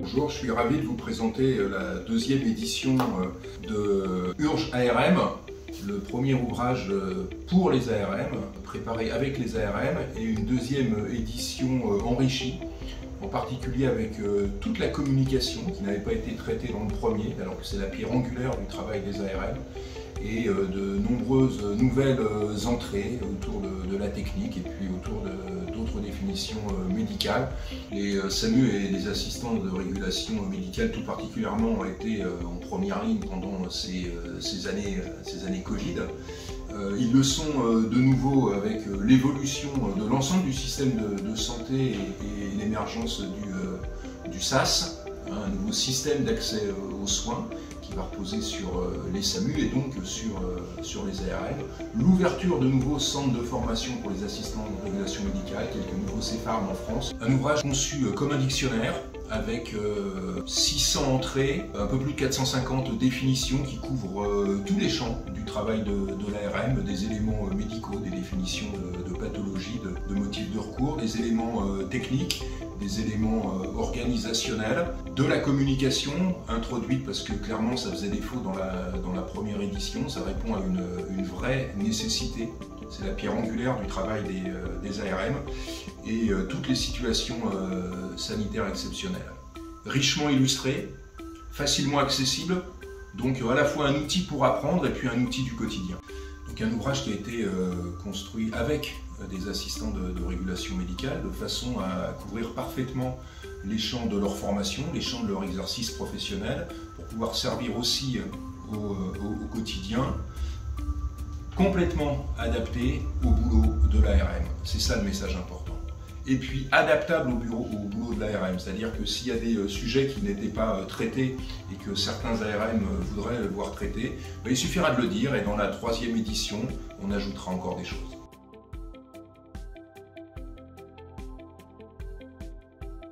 Bonjour, je suis ravi de vous présenter la deuxième édition de Urge ARM, le premier ouvrage pour les ARM, préparé avec les ARM, et une deuxième édition enrichie, en particulier avec toute la communication qui n'avait pas été traitée dans le premier, alors que c'est la pierre angulaire du travail des ARM, et de nombreuses nouvelles entrées autour de la technique et puis autour d'autres définitions médicales. Les SAMU et les assistants de régulation médicale tout particulièrement ont été en première ligne pendant ces années Covid. Ils le sont de nouveau avec l'évolution de l'ensemble du système de santé et l'émergence du SaaS, un nouveau système d'accès aux soins qui va reposer sur les SAMU et donc sur les ARM. L'ouverture de nouveaux centres de formation pour les assistants de régulation médicale, quelques nouveaux CEPHARM en France. Un ouvrage conçu comme un dictionnaire avec 600 entrées, un peu plus de 450 définitions qui couvrent tous les champs du travail de l'ARM, des éléments médicaux, des définitions de pathologie, de motifs de recours, des éléments techniques, des éléments organisationnels, de la communication introduite parce que clairement ça faisait défaut dans la première édition, ça répond à une vraie nécessité. C'est la pierre angulaire du travail des ARM et toutes les situations sanitaires exceptionnelles. Richement illustré, facilement accessible, donc à la fois un outil pour apprendre et puis un outil du quotidien. Donc un ouvrage qui a été construit avec des assistants de régulation médicale de façon à couvrir parfaitement les champs de leur formation, les champs de leur exercice professionnel pour pouvoir servir aussi au quotidien, complètement adapté au boulot de l'ARM. C'est ça le message important. Et puis adaptable au boulot de l'ARM, c'est-à-dire que s'il y a des sujets qui n'étaient pas traités et que certains ARM voudraient le voir traités, il suffira de le dire et dans la troisième édition, on ajoutera encore des choses.